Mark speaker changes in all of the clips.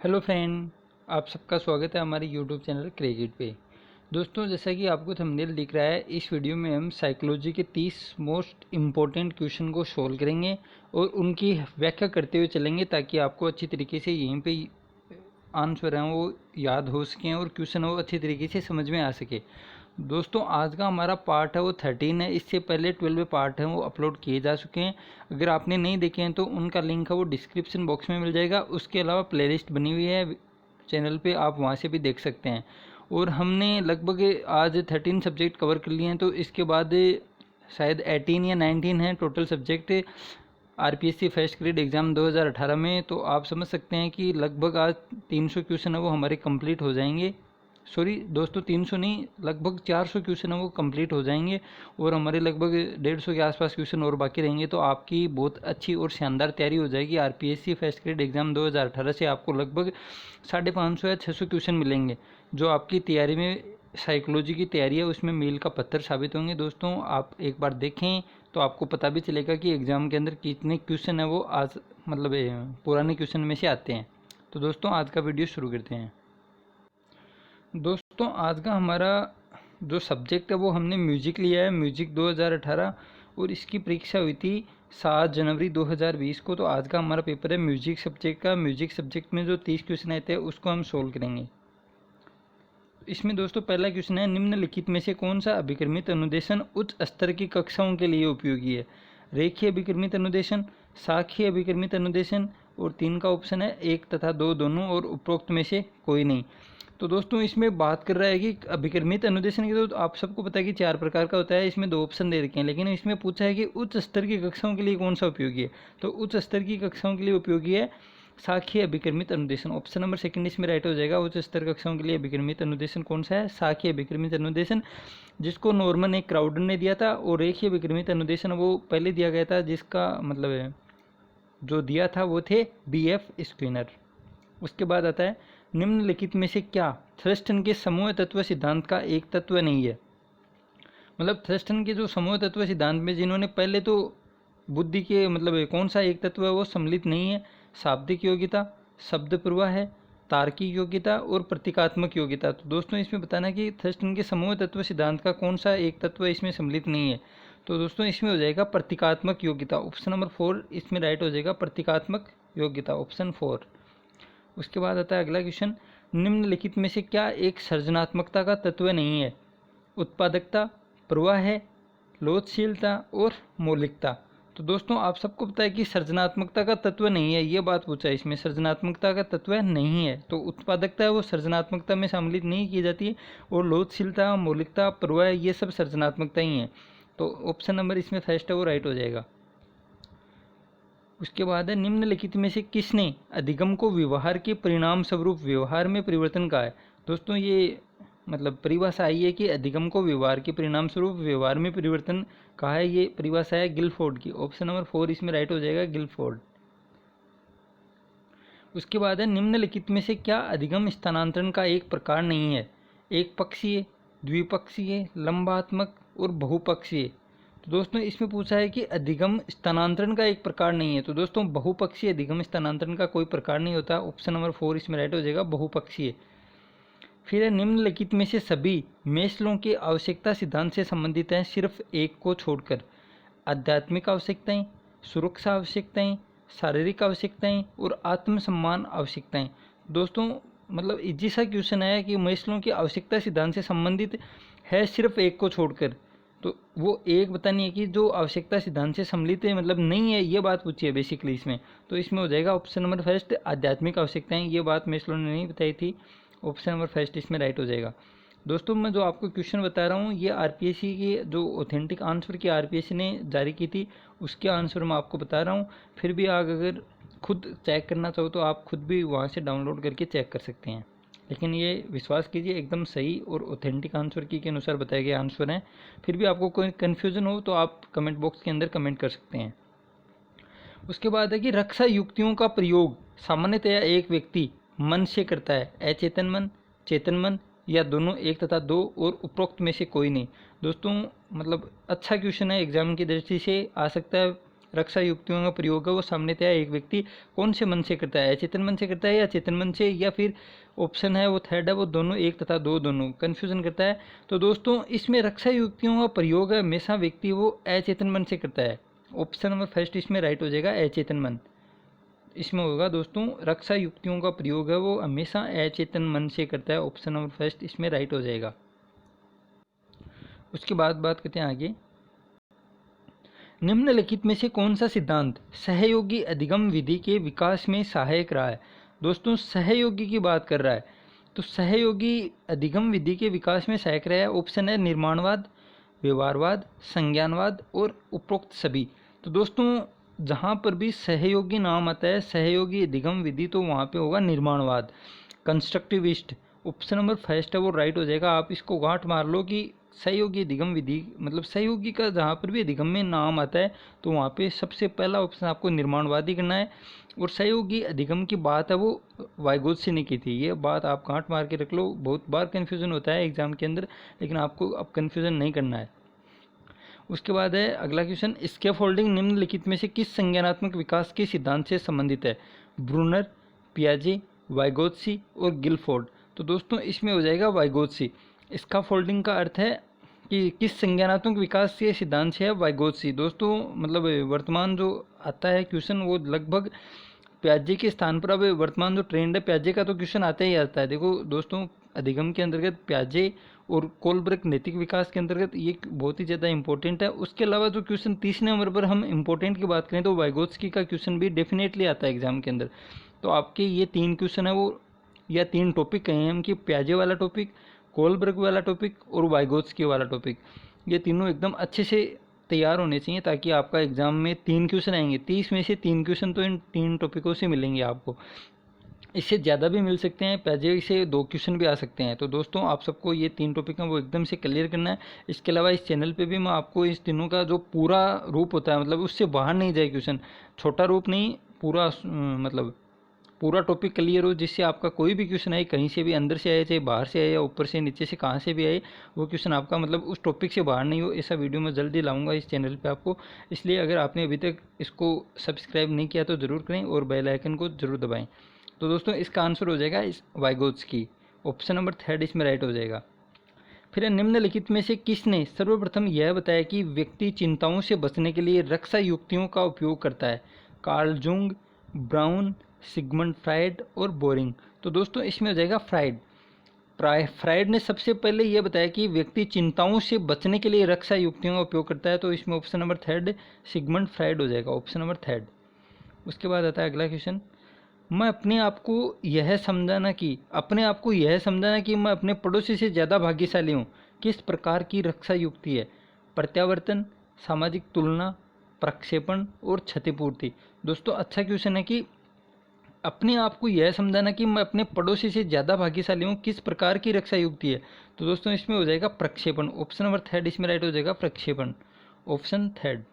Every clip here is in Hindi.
Speaker 1: हेलो फ्रेंड, आप सबका स्वागत है हमारे यूट्यूब चैनल क्रेजिट पे। दोस्तों, जैसा कि आपको थंबनेल दिख रहा है, इस वीडियो में हम साइकोलॉजी के 30 मोस्ट इम्पोर्टेंट क्वेश्चन को सोल्व करेंगे और उनकी व्याख्या करते हुए चलेंगे ताकि आपको अच्छी तरीके से यहीं पे आंसर हैं वो याद हो सकें और क्वेश्चन वो अच्छी तरीके से समझ में आ सके। दोस्तों, आज का हमारा पार्ट है वो 13 है। इससे पहले 12 पार्ट हैं वो अपलोड किए जा चुके हैं। अगर आपने नहीं देखे हैं तो उनका लिंक है वो डिस्क्रिप्शन बॉक्स में मिल जाएगा। उसके अलावा प्लेलिस्ट बनी हुई है चैनल पे, आप वहाँ से भी देख सकते हैं। और हमने लगभग आज 13 सब्जेक्ट कवर कर लिए हैं, तो इसके बाद शायद 18 या 19 हैं total subject RPSC first grade exam 2018 में। तो आप समझ सकते हैं कि लगभग आज 300 क्वेश्चन है वो हमारे कंप्लीट हो जाएंगे। सॉरी दोस्तों, 300 नहीं, लगभग 400 क्वेश्चन है वो कंप्लीट हो जाएंगे और हमारे लगभग 150 के आसपास क्वेश्चन और बाकी रहेंगे। तो आपकी बहुत अच्छी और शानदार तैयारी हो जाएगी। आरपीएससी फर्स्ट ग्रेड एग्ज़ाम 2018 से आपको लगभग 550 या 600 क्वेश्चन मिलेंगे, जो आपकी तैयारी में साइकोलॉजी की तैयारी है उसमें मील का पत्थर साबित होंगे। दोस्तों, आप एक बार देखें तो आपको पता भी चलेगा कि एग्ज़ाम के अंदर कितने क्वेश्चन है वो आज मतलब पुराने क्वेश्चन में से आते हैं। तो दोस्तों, आज का वीडियो शुरू करते हैं। दोस्तों, आज का हमारा जो सब्जेक्ट है वो हमने म्यूजिक लिया है, म्यूजिक 2018, और इसकी परीक्षा हुई थी 7 जनवरी 2020 को। तो आज का हमारा पेपर है म्यूजिक सब्जेक्ट का। म्यूजिक सब्जेक्ट में जो 30 क्वेश्चन आते हैं उसको हम सोल्व करेंगे। इसमें दोस्तों पहला क्वेश्चन है, निम्नलिखित में से कौन सा अभिक्रमित अनुदेशन उच्च स्तर की कक्षाओं के लिए उपयोगी है? रेखीय अभिक्रमित अनुदेशन, साखी अभिक्रमित अनुदेशन, और 3 का ऑप्शन है 1 तथा 2 दोनों, और उपरोक्त में से कोई नहीं। तो दोस्तों, इसमें बात कर रहा है कि अभिक्रमित अनुदेशन की, तो आप सबको पता है कि 4 प्रकार का होता है। इसमें 2 ऑप्शन दे रखे हैं, लेकिन इसमें पूछा है कि उच्च स्तर की कक्षाओं के लिए कौन सा उपयोगी है। तो उच्च स्तर की कक्षाओं के लिए उपयोगी है साखी अभिक्रमित अनुदेशन। ऑप्शन नंबर सेकंड इसमें राइट हो जाएगा। उच्च स्तर कक्षाओं के लिए अभिक्रमित अनुदेशन कौन सा है? साखी अभिक्रमित अनुदेशन, जिसको नॉर्मन एक क्राउडर ने दिया था। और रेखीय अभिक्रमित अनुदेशन वो पहले दिया गया था, जिसका मतलब है जो दिया था वो थे BF स्क्वीनर। उसके बाद आता है, निम्नलिखित में से क्या थ्रस्टन के समूह तत्व सिद्धांत का एक तत्व नहीं है? मतलब थ्रस्टन के जो समूह तत्व सिद्धांत में जिन्होंने पहले तो बुद्धि के मतलब कौन सा एक तत्व है वो सम्मिलित नहीं है? शाब्दिक योग्यता, शब्द प्रवाह है, तार्किक योग्यता और प्रतीकात्मक योग्यता। तो दोस्तों, इसमें बताना कि थ्रस्टन के समूह तत्व सिद्धांत का कौन सा एक तत्व इसमें सम्मिलित नहीं है। तो दोस्तों, इसमें हो जाएगा प्रतीकात्मक योग्यता। ऑप्शन नंबर 4 इसमें राइट हो जाएगा, प्रतीकात्मक योग्यता, ऑप्शन 4। उसके बाद आता है अगला क्वेश्चन, निम्नलिखित में से क्या एक सृजनात्मकता का तत्व नहीं है? उत्पादकता, प्रवाह है, लोचशीलता और मौलिकता। तो दोस्तों, आप सबको पता है कि सृजनात्मकता का तत्व नहीं है, ये बात पूछा है इसमें। सृजनात्मकता का तत्व नहीं है, तो उत्पादकता है वो सृजनात्मकता में सम्मिलित नहीं की जाती है, और लोचशीलता, मौलिकता, प्रवाह ये सब सृजनात्मकता ही है। तो ऑप्शन नंबर इसमें फर्स्ट है वो राइट हो जाएगा। उसके बाद है, निम्नलिखित में से किसने अधिगम को व्यवहार के परिणाम स्वरूप व्यवहार में परिवर्तन कहा है? दोस्तों, ये मतलब परिभाषा आई है कि अधिगम को व्यवहार के परिणाम स्वरूप व्यवहार में परिवर्तन कहा है। ये परिभाषा है गिलफोर्ड की। ऑप्शन नंबर 4 इसमें राइट हो जाएगा, गिलफोर्ड। उसके बाद है, निम्नलिखित में से क्या अधिगम स्थानांतरण का एक प्रकार नहीं है? एक पक्षीय, द्विपक्षीय, लंबात्मक और बहुपक्षीय। तो दोस्तों, इसमें पूछा है कि अधिगम स्थानांतरण का एक प्रकार नहीं है। तो दोस्तों, बहुपक्षीय अधिगम स्थानांतरण का कोई प्रकार नहीं होता। ऑप्शन नंबर 4 इसमें राइट हो जाएगा, बहुपक्षीय। फिर है, निम्नलिखित में से सभी मेस्लो के आवश्यकता सिद्धांत से संबंधित हैं सिर्फ एक को छोड़कर? आध्यात्मिक आवश्यकताएं, सुरक्षा आवश्यकताएं, शारीरिक आवश्यकताएं और आत्मसम्मान आवश्यकताएं। दोस्तों, मतलब इजी सा क्वेश्चन है कि मेस्लो की आवश्यकता सिद्धांत से संबंधित है सिर्फ एक को छोड़कर। तो वो एक बतानी है कि जो आवश्यकता सिद्धांत से सम्मिलित है, मतलब नहीं है, ये बात पूछी है बेसिकली इसमें। तो इसमें हो जाएगा ऑप्शन नंबर फर्स्ट, आध्यात्मिक आवश्यकताएं। ये बात मेस्लो ने नहीं बताई थी। ऑप्शन नंबर फर्स्ट इसमें राइट हो जाएगा। दोस्तों, मैं जो आपको क्वेश्चन बता रहा हूँ ये आरपीएससी की जो ऑथेंटिक आंसर की आरपीएससी ने जारी की थी उसके आंसर मैं आपको बता रहा हूँ। फिर भी आप अगर खुद चेक करना चाहो तो आप खुद भी वहाँ से डाउनलोड करके चेक कर सकते हैं, लेकिन ये विश्वास कीजिए एकदम सही और ऑथेंटिक आंसर की के अनुसार बताए गए आंसर हैं। फिर भी आपको कोई कन्फ्यूज़न हो तो आप कमेंट बॉक्स के अंदर कमेंट कर सकते हैं। उसके बाद है कि रक्षा युक्तियों का प्रयोग सामान्यतया एक व्यक्ति मन से करता है, अचेतन मन, चेतन मन, या दोनों, एक तथा दो, और उपरोक्त में से कोई नहीं। दोस्तों, मतलब अच्छा क्वेश्चन है, एग्जाम की दृष्टि से आ सकता है रक्षा युक्तियों का प्रयोग है वो सामान्यतः एक व्यक्ति कौन से मन से करता है, अचेतन मन से करता है या चेतन मन से, या फिर ऑप्शन है वो थर्ड है वो दोनों, एक तथा दो दोनों, कन्फ्यूजन करता है। तो दोस्तों इसमें रक्षा युक्तियों का प्रयोग हमेशा व्यक्ति वो अचेतन मन से करता है। ऑप्शन नंबर फर्स्ट इसमें राइट हो जाएगा, अचेतन मन इसमें होगा दोस्तों। रक्षा युक्तियों का प्रयोग है वो हमेशा अचेतन मन से करता है, ऑप्शन नंबर फर्स्ट इसमें राइट हो जाएगा। उसके बाद बात करते हैं आगे, निम्नलिखित में से कौन सा सिद्धांत सहयोगी अधिगम विधि के विकास में सहायक रहा है। दोस्तों सहयोगी की बात कर रहा है, तो सहयोगी अधिगम विधि के विकास में सहायक रहा है। ऑप्शन है निर्माणवाद, व्यवहारवाद, संज्ञानवाद और उपरोक्त सभी। तो दोस्तों जहाँ पर भी सहयोगी नाम आता है, सहयोगी अधिगम विधि, तो वहाँ पे होगा निर्माणवाद, कंस्ट्रक्टिविस्ट। ऑप्शन नंबर फर्स्ट है वो राइट हो जाएगा। आप इसको गांठ मार लो कि सहयोगी अधिगम विधि मतलब सहयोगी का जहाँ पर भी अधिगम में नाम आता है तो वहाँ पे सबसे पहला ऑप्शन आपको निर्माणवादी करना है। और सहयोगी अधिगम की बात है वो वाइगोत्स्की ने की थी, ये बात आप गांठ मार के रख लो। बहुत बार कन्फ्यूज़न होता है एग्जाम के अंदर, लेकिन आपको अब कन्फ्यूज़न नहीं करना है। उसके बाद है अगला क्वेश्चन, स्कैफोल्डिंग निम्नलिखित में से किस संज्ञानात्मक विकास के सिद्धांत से संबंधित है। ब्रूनर, पियाजे, वाइगोत्स्की और गिलफोर्ड। तो दोस्तों इसमें हो जाएगा वाइगोत्स्की। स्कैफोल्डिंग का अर्थ है कि किस संज्ञानात्मक विकास के सिद्धांत से है, वाइगोत्स्की। दोस्तों मतलब वर्तमान जो आता है क्वेश्चन वो लगभग प्याजे के स्थान पर, अब वर्तमान जो ट्रेंड है प्याजे का तो क्वेश्चन आता ही आता है। देखो दोस्तों अधिगम के अंतर्गत प्याजे और कोलब्रक नैतिक विकास के अंतर्गत ये बहुत ही ज़्यादा इंपॉर्टेंट है। उसके अलावा जो क्वेश्चन 30 नंबर पर हम इंपॉर्टेंट की बात करें तो वाइगोत्स्की का क्वेश्चन भी डेफिनेटली आता है एग्जाम के अंदर। तो आपके ये 3 क्वेश्चन है वो, या 3 टॉपिक कहें हम कि प्याजे वाला टॉपिक, कोलब्रक वाला टॉपिक और वाइगोत्स्की वाला टॉपिक, ये तीनों एकदम अच्छे से तैयार होने चाहिए ताकि आपका एग्जाम में 3 क्वेश्चन आएंगे, 30 में से 3 क्वेश्चन तो इन 3 टॉपिकों से मिलेंगे आपको। इससे ज़्यादा भी मिल सकते हैं, प्याजे से 2 क्वेश्चन भी आ सकते हैं। तो दोस्तों आप सबको ये 3 टॉपिक हैं वो एकदम से क्लियर करना है। इसके अलावा इस चैनल पे भी मैं आपको इस तीनों का जो पूरा रूप होता है, मतलब उससे बाहर नहीं जाए क्वेश्चन, छोटा रूप नहीं, पूरा मतलब पूरा टॉपिक क्लियर हो, जिससे आपका कोई भी क्वेश्चन आए कहीं से भी, अंदर से आए चाहे बाहर से आए या ऊपर से नीचे से कहाँ से भी आए, वो क्वेश्चन आपका मतलब उस टॉपिक से बाहर नहीं हो। ऐसा वीडियो मैं जल्दी लाऊंगा इस चैनल पे आपको। इसलिए अगर आपने अभी तक इसको सब्सक्राइब नहीं किया तो ज़रूर करें और बेल आइकन को ज़रूर दबाएं। तो दोस्तों इसका आंसर हो जाएगा इस वाइगोत्स्की, ऑप्शन नंबर 3 इसमें राइट हो जाएगा। फिर निम्नलिखित में से किसने सर्वप्रथम यह बताया कि व्यक्ति चिंताओं से बचने के लिए रक्षा युक्तियों का उपयोग करता है। Karl Jung, brown, Sigmund Freud और बोरिंग। तो दोस्तों इसमें हो जाएगा फ्राइड। फ्राइड ने सबसे पहले यह बताया कि व्यक्ति चिंताओं से बचने के लिए रक्षा युक्तियों का उपयोग करता है। तो इसमें ऑप्शन नंबर 3 सिगमंड फ्राइड हो जाएगा, ऑप्शन नंबर 3। उसके बाद आता है अगला क्वेश्चन, मैं अपने आप को यह समझाना कि मैं अपने पड़ोसी से ज़्यादा भाग्यशाली हूँ किस प्रकार की रक्षा युक्ति है। प्रत्यावर्तन, सामाजिक तुलना, प्रक्षेपण और क्षतिपूर्ति। दोस्तों अच्छा क्वेश्चन है कि अपने आप को यह समझाना कि मैं अपने पड़ोसी से ज़्यादा भाग्यशाली हूँ किस प्रकार की रक्षा युक्ति है। तो दोस्तों इसमें हो जाएगा प्रक्षेपण, ऑप्शन नंबर 3 इसमें राइट हो जाएगा, प्रक्षेपण, ऑप्शन 3।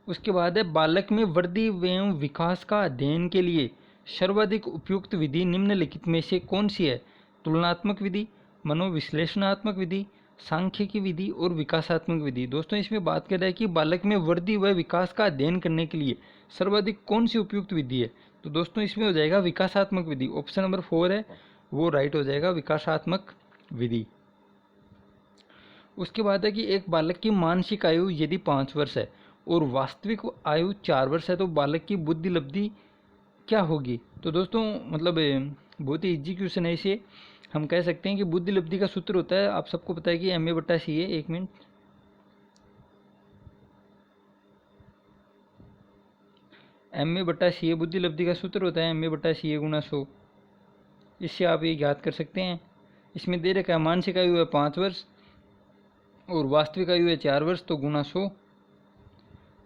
Speaker 1: उसके बाद है बालक में वृद्धि एवं विकास का अध्ययन के लिए सर्वाधिक उपयुक्त विधि निम्नलिखित में से कौन सी है। तुलनात्मक विधि, मनोविश्लेषणात्मक विधि, सांख्यिकी विधि और विकासात्मक विधि। दोस्तों इसमें बात कर रहा है कि बालक में वृद्धि व विकास का अध्ययन करने के लिए सर्वाधिक कौन सी उपयुक्त विधि है। तो दोस्तों इसमें हो जाएगा विकासात्मक विधि, ऑप्शन नंबर 4 है वो राइट हो जाएगा, विकासात्मक विधि। उसके बाद है कि एक बालक की मानसिक आयु यदि 5 वर्ष है और वास्तविक आयु 4 वर्ष है तो बालक की बुद्धि लब्धि क्या होगी। तो दोस्तों मतलब बहुत ही इजी क्वेश्चन है। इसे हम कह सकते हैं कि बुद्धि लब्धि का सूत्र होता है, आप सबको पता है कि MA/C है। एक मिनट, MA/C बुद्धि लब्धि का सूत्र होता है MA/CA × 100। इससे आप ये याद कर सकते हैं। इसमें दे रखा है मानसिक आयु है 5 वर्ष और वास्तविक आयु है 4 वर्ष, तो गुना 100।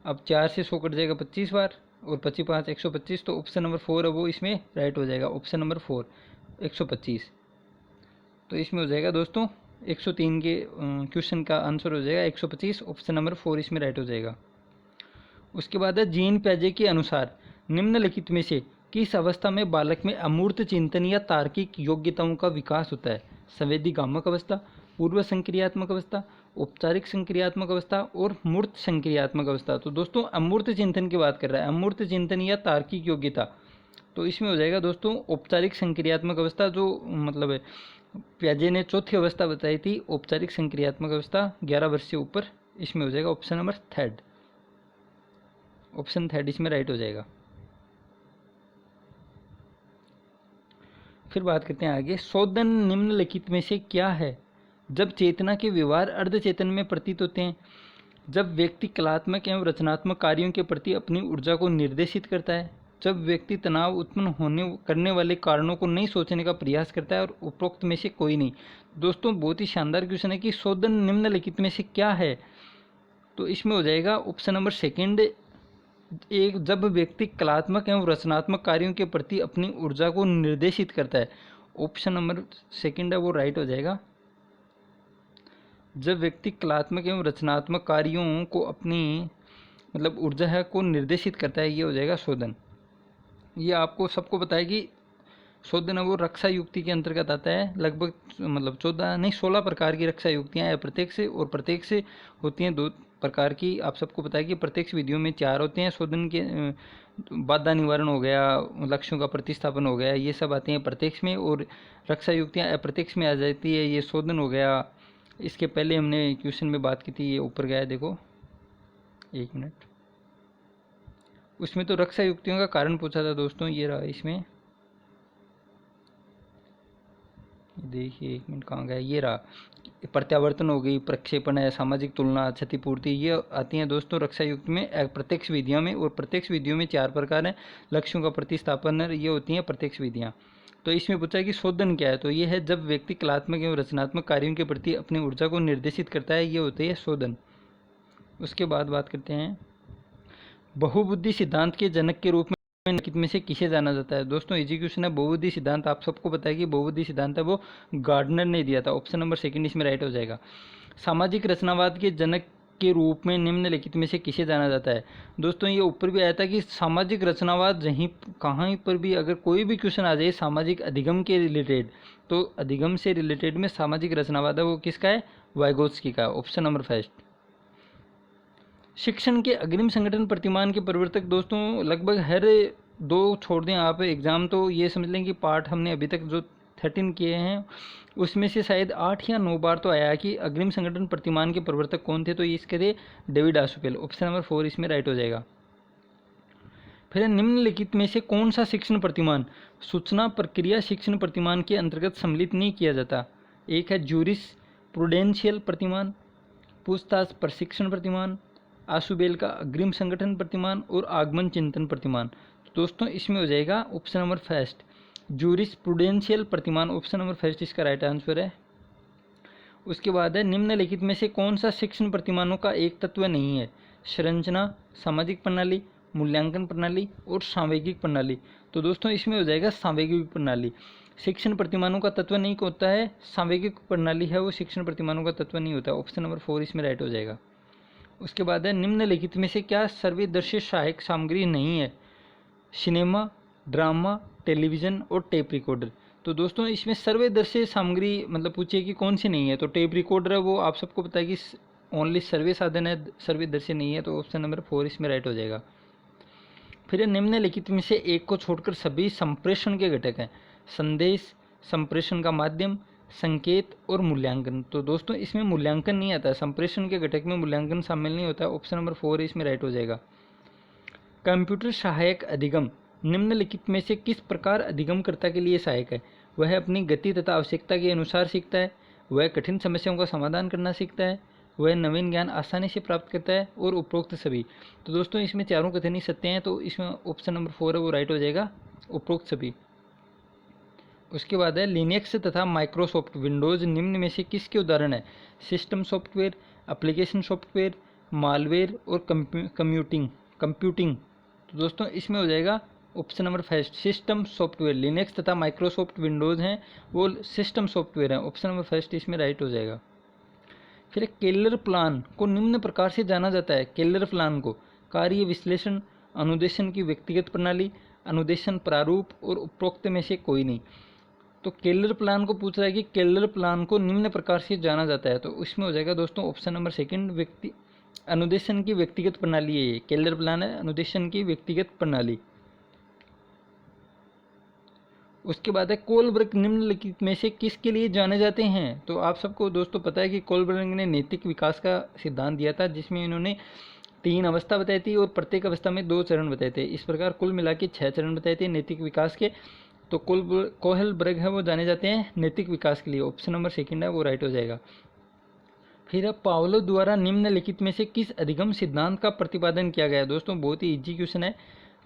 Speaker 1: अब 4 से 100 कट जाएगा 25 बार और 25 5 125। तो ऑप्शन नंबर 4 है वो इसमें राइट हो जाएगा, ऑप्शन नंबर 4 125। तो इसमें हो जाएगा दोस्तों 103 के क्वेश्चन का आंसर हो जाएगा 125, ऑप्शन नंबर 4 इसमें राइट हो जाएगा। उसके बाद है जीन प्याजे के अनुसार निम्नलिखित में से किस अवस्था में बालक में अमूर्त चिंतन या तार्किक योग्यताओं का विकास होता है। संवेदी गामक अवस्था, पूर्व संक्रियात्मक अवस्था, औपचारिक संक्रियात्मक अवस्था और मूर्त संक्रियात्मक अवस्था। तो दोस्तों अमूर्त चिंतन की बात कर रहा है, अमूर्त चिंतन या तार्किक योग्यता। तो इसमें हो जाएगा दोस्तों औपचारिक संक्रियात्मक अवस्था, जो मतलब है प्याजे ने चौथी अवस्था बताई थी औपचारिक संक्रियात्मक अवस्था 11 वर्ष से ऊपर। इसमें हो जाएगा option number third, option third इसमें राइट हो जाएगा। फिर बात करते हैं आगे, शोधन निम्नलिखित में से क्या है? जब चेतना के व्यवहार अर्धचेतन में प्रतीत होते हैं, जब व्यक्ति कलात्मक एवं रचनात्मक कार्यों के प्रति अपनी ऊर्जा को निर्देशित करता है, जब व्यक्ति तनाव उत्पन्न होने करने वाले कारणों को नहीं सोचने का प्रयास करता है, और उपरोक्त में से कोई नहीं। दोस्तों बहुत ही शानदार क्वेश्चन है कि शोधन निम्नलिखित में से क्या है? तो इसमें हो जाएगा ऑप्शन नंबर सेकेंड, एक जब व्यक्ति कलात्मक एवं रचनात्मक कार्यों के प्रति अपनी ऊर्जा को निर्देशित करता है। ऑप्शन नंबर सेकेंड है वो राइट हो जाएगा। जब व्यक्ति कलात्मक एवं रचनात्मक कार्यों को अपनी मतलब ऊर्जा है को निर्देशित करता है, ये हो जाएगा शोधन। ये आपको सबको पता है कि शोधन है वो रक्षा युक्ति के अंतर्गत आता है। लगभग मतलब 16 प्रकार की रक्षा युक्तियाँ हैं प्रत्येक से, और प्रत्येक से होती हैं 2 प्रकार की। आप सबको पता है कि प्रत्यक्ष विधियों में 4 होते हैं। शोधन के बाधा निवारण हो गया, लक्ष्यों का प्रतिस्थापन हो गया, ये सब आते हैं प्रत्यक्ष में, और रक्षा युक्तियाँ अप्रत्यक्ष में आ जाती है, ये शोधन हो गया। इसके पहले हमने क्वेश्चन में बात की थी, ये ऊपर गया है देखो, 1 मिनट, उसमें तो रक्षा युक्तियों का कारण पूछा था दोस्तों, ये रहा इसमें, देखिए 1 मिनट कहाँ गया, ये रहा। प्रत्यावर्तन हो गई, प्रक्षेपण है, सामाजिक तुलना, क्षतिपूर्ति, ये आती हैं दोस्तों रक्षा युक्त में प्रत्यक्ष विधियों में। और प्रत्यक्ष विधियों में 4 प्रकार हैं, लक्ष्यों का प्रतिस्थापन, ये होती हैं प्रत्यक्ष विधियाँ। तो इसमें पूछा है कि शोधन क्या है? तो ये है जब व्यक्ति कलात्मक एवं रचनात्मक कार्यों के प्रति अपनी ऊर्जा को निर्देशित करता है, ये होती है शोधन। उसके बाद बात करते हैं, बहुबुद्धि सिद्धांत के जनक के रूप में निम्नलिखित में से किसे जाना जाता है? दोस्तों इजी क्वेश्चन है। बहुबुद्धि सिद्धांत आप सबको पता है कि बहुबुद्धि सिद्धांत है वो गार्डनर ने दिया था। ऑप्शन नंबर सेकंड इसमें राइट हो जाएगा। सामाजिक रचनावाद के जनक के रूप में निम्नलिखित में से किसे जाना जाता है? दोस्तों ये ऊपर भी आया था कि सामाजिक रचनावाद जहीं कहाँ पर भी अगर कोई भी क्वेश्चन आ जाए सामाजिक अधिगम के रिलेटेड, तो अधिगम से रिलेटेड में सामाजिक रचनावाद है वो किसका है? वाइगोत्स्की का। Option number first. शिक्षण के अग्रिम संगठन प्रतिमान के प्रवर्तक, दोस्तों लगभग हर 2 छोड़ दें आप एग्ज़ाम, तो ये समझ लें कि पार्ट हमने अभी तक जो 13 किए हैं उसमें से शायद 8 या 9 बार तो आया है कि अग्रिम संगठन प्रतिमान के प्रवर्तक कौन थे, तो ये इसके थे डेविड आशुपेल। ऑप्शन नंबर 4 इसमें राइट हो जाएगा। फिर निम्नलिखित में से कौन सा शिक्षण प्रतिमान सूचना प्रक्रिया शिक्षण प्रतिमान के अंतर्गत सम्मिलित नहीं किया जाता? एक है ज्यूरिस प्रूडेंशियल प्रतिमान, पूछताछ प्रशिक्षण प्रतिमान, आशुबेल का अग्रिम संगठन प्रतिमान, और आगमन चिंतन प्रतिमान। तो दोस्तों इसमें हो जाएगा option number first juris prudential प्रतिमान। ऑप्शन नंबर फर्स्ट इसका राइट आंसर है। उसके बाद है निम्नलिखित में से कौन सा शिक्षण प्रतिमानों का एक तत्व नहीं है? संरचना, सामाजिक प्रणाली, मूल्यांकन प्रणाली और सांवेगिक प्रणाली। तो दोस्तों इसमें हो जाएगा सांवेगिक प्रणाली। शिक्षण प्रतिमानों का तत्व नहीं होता है, सांवेगिक प्रणाली है वो शिक्षण प्रतिमानों का तत्व नहीं होता। ऑप्शन नंबर 4 इसमें राइट हो जाएगा। उसके बाद है निम्नलिखित में से क्या सर्वदर्शी सहायक सामग्री नहीं है? सिनेमा, ड्रामा, टेलीविज़न और टेप रिकॉर्डर। तो दोस्तों इसमें सर्वदर्शी सामग्री मतलब पूछिए कि कौन सी नहीं है, तो टेप रिकॉर्डर है वो आप सबको पता है कि ओनली सर्वे साधन है, सर्वदर्शी नहीं है, तो ऑप्शन नंबर 4 इसमें राइट हो जाएगा। फिर निम्नलिखित में से एक को छोड़कर सभी संप्रेषण के घटक हैं: संदेश, संप्रेषण का माध्यम, संकेत और मूल्यांकन। तो दोस्तों इसमें मूल्यांकन नहीं आता है, संप्रेषण के घटक में मूल्यांकन शामिल नहीं होता है। ऑप्शन नंबर 4 इसमें राइट हो जाएगा। कंप्यूटर सहायक अधिगम निम्नलिखित में से किस प्रकार अधिगमकर्ता के लिए सहायक है? वह अपनी गति तथा आवश्यकता के अनुसार सीखता है, वह कठिन समस्याओं का समाधान करना सीखता है, वह नवीन ज्ञान आसानी से प्राप्त करता है, और उपरोक्त सभी। तो दोस्तों इसमें चारों कथन ही सत्य हैं, तो इसमें ऑप्शन नंबर 4 है वो राइट हो जाएगा, उपरोक्त सभी। उसके बाद है लिनक्स तथा माइक्रोसॉफ्ट विंडोज़ निम्न में से किसके उदाहरण है? System software, application software, malware और कंप्यूटिंग। तो दोस्तों इसमें हो जाएगा option number first system software. Linux तथा माइक्रोसॉफ्ट विंडोज़ हैं वो सिस्टम सॉफ्टवेयर हैं। ऑप्शन नंबर फर्स्ट इसमें राइट हो जाएगा। फिर केलर प्लान को निम्न प्रकार से जाना जाता है। केलर प्लान को कार्य विश्लेषण, अनुदेशन की व्यक्तिगत प्रणाली, अनुदेशन प्रारूप और उपरोक्त में से कोई नहीं। तो केलर प्लान को पूछ रहा है कि केलर प्लान को निम्न प्रकार से जाना जाता है, तो उसमें हो जाएगा दोस्तों ऑप्शन नंबर सेकंड, व्यक्ति अनुदेशन की व्यक्तिगत प्रणाली है। ये केलर प्लान है अनुदेशन की व्यक्तिगत प्रणाली। उसके बाद है कोलबर्ग निम्नलिखित में से किसके लिए जाने जाते हैं। तो आप सबको दोस्तों पता है कि कोलबर्ग ने नैतिक विकास का सिद्धांत दिया था, जिसमें इन्होंने 3 अवस्था बताई थी और प्रत्येक अवस्था में 2 चरण बताए थे। इस प्रकार कुल मिला के 6 चरण बताए थे नैतिक विकास के। तो कोहलबर्ग है वो जाने जाते हैं नैतिक विकास के लिए। ऑप्शन नंबर सेकंड है वो राइट हो जाएगा। फिर अब पावलो द्वारा निम्नलिखित में से किस अधिगम सिद्धांत का प्रतिपादन किया गया। दोस्तों बहुत ही इजी क्वेश्चन है।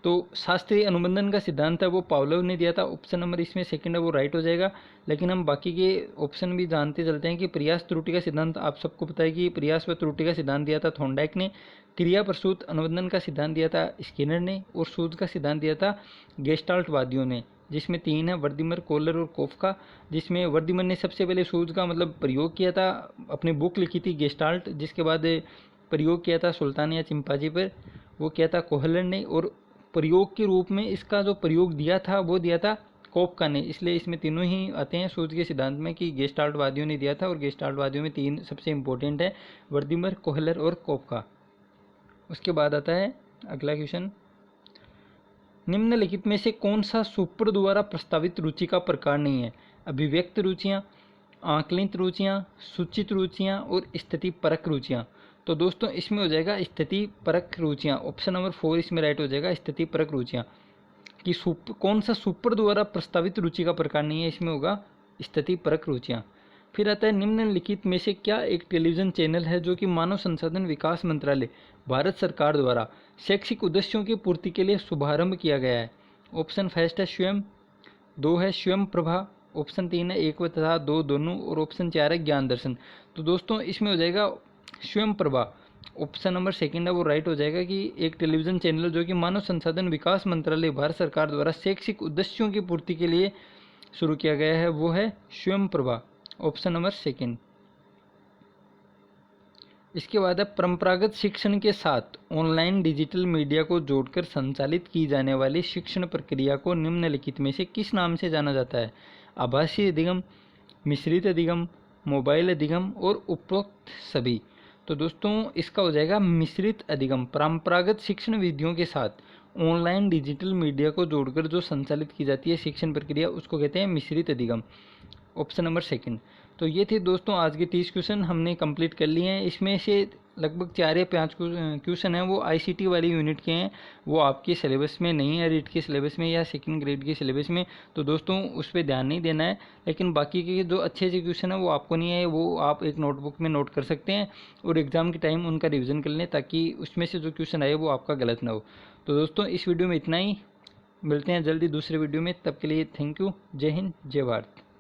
Speaker 1: तो शास्त्रीय अनुबंधन का सिद्धांत है वो पावलोव ने दिया था। ऑप्शन नंबर इसमें सेकंड है वो राइट हो जाएगा। लेकिन हम बाकी के ऑप्शन भी जानते चलते हैं कि प्रयास त्रुटि का सिद्धांत आप सबको पता है कि प्रयास व त्रुटि का सिद्धांत दिया था थॉर्नडाइक ने, क्रिया प्रसूत अनुबंधन का सिद्धांत दिया था स्किनर ने, और सूज का सिद्धांत दिया था गेस्टाल्टवादियों ने, जिसमें 3 है वर्दिमर, कोहलर और कोफका। जिसमें वर्दिमर ने सबसे पहले सूज का मतलब प्रयोग किया था, अपनी बुक लिखी थी गेस्टाल्ट, जिसके बाद प्रयोग किया था सुल्तान या चिंपांजी पर, वो किया था कोहलर ने, और प्रयोग के रूप में इसका जो प्रयोग दिया था वो दिया था कोफका ने। इसलिए इसमें तीनों ही आते हैं सूज के सिद्धांत में कि गेस्टाल्टवादियों ने दिया था, और गेस्टाल्टवादियों में 3 सबसे इंपॉर्टेंट है, वर्दिमर, कोहलर और कोफका। उसके बाद आता है अगला क्वेश्चन, निम्नलिखित में से कौन सा सुपर द्वारा प्रस्तावित रुचि का प्रकार नहीं है। अभिव्यक्त रुचियाँ, आंकलित रुचियाँ, सूचित रुचियाँ और स्थिति परक रुचियाँ। तो दोस्तों इसमें हो जाएगा स्थिति परक रुचियाँ। ऑप्शन नंबर 4 इसमें राइट हो जाएगा स्थिति परक रुचियाँ। कि कौन सा सुपर द्वारा प्रस्तावित रुचि का प्रकार नहीं है, इसमें होगा स्थिति परक रुचियाँ। फिर आता है निम्नलिखित में से क्या एक टेलीविज़न चैनल है जो कि मानव संसाधन विकास मंत्रालय भारत सरकार द्वारा शैक्षिक उद्देश्यों की पूर्ति के लिए शुभारंभ किया गया है। ऑप्शन फर्स्ट है स्वयं, 2 है स्वयं प्रभा, ऑप्शन 3 है एक व तथा 2 दोनों, और ऑप्शन 4 है ज्ञान दर्शन। तो दोस्तों इसमें हो जाएगा स्वयं प्रभा। ऑप्शन नंबर सेकंड है वो राइट हो जाएगा कि एक टेलीविज़न चैनल जो कि मानव संसाधन विकास मंत्रालय भारत सरकार द्वारा शैक्षिक उद्देश्यों की पूर्ति के लिए शुरू किया गया है वो है स्वयं प्रभा। Option number second. इसके बाद है परंपरागत शिक्षण के साथ ऑनलाइन डिजिटल मीडिया को जोड़कर संचालित की जाने वाली शिक्षण प्रक्रिया को निम्नलिखित में से किस नाम से जाना जाता है। आभासी अधिगम, मिश्रित अधिगम, मोबाइल अधिगम और उपरोक्त सभी। तो दोस्तों इसका हो जाएगा मिश्रित अधिगम। परंपरागत शिक्षण विधियों के साथ ऑनलाइन डिजिटल मीडिया को जोड़कर जो संचालित की जाती है शिक्षण प्रक्रिया उसको कहते हैं मिश्रित अधिगम। Option number second. तो ये थे दोस्तों आज के 30 क्वेश्चन हमने कंप्लीट कर लिए हैं। इसमें से लगभग 4 या 5 क्वेश्चन हैं वो आईसीटी वाली यूनिट के हैं, वो आपके सिलेबस में नहीं है, रीट के सिलेबस में या सेकंड ग्रेड के सिलेबस में। तो दोस्तों उस पर ध्यान नहीं देना है। लेकिन बाकी के जो अच्छे अच्छे क्वेश्चन हैं वो आपको नहीं है, वो आप एक नोटबुक में नोट कर सकते हैं और एग्ज़ाम के टाइम उनका रिविज़न कर लें, ताकि उसमें से जो क्वेश्चन आए वो आपका गलत ना हो। तो दोस्तों इस वीडियो में इतना ही, मिलते हैं जल्दी दूसरे वीडियो में, तब के लिए थैंक यू। जय हिंद, जय भारत।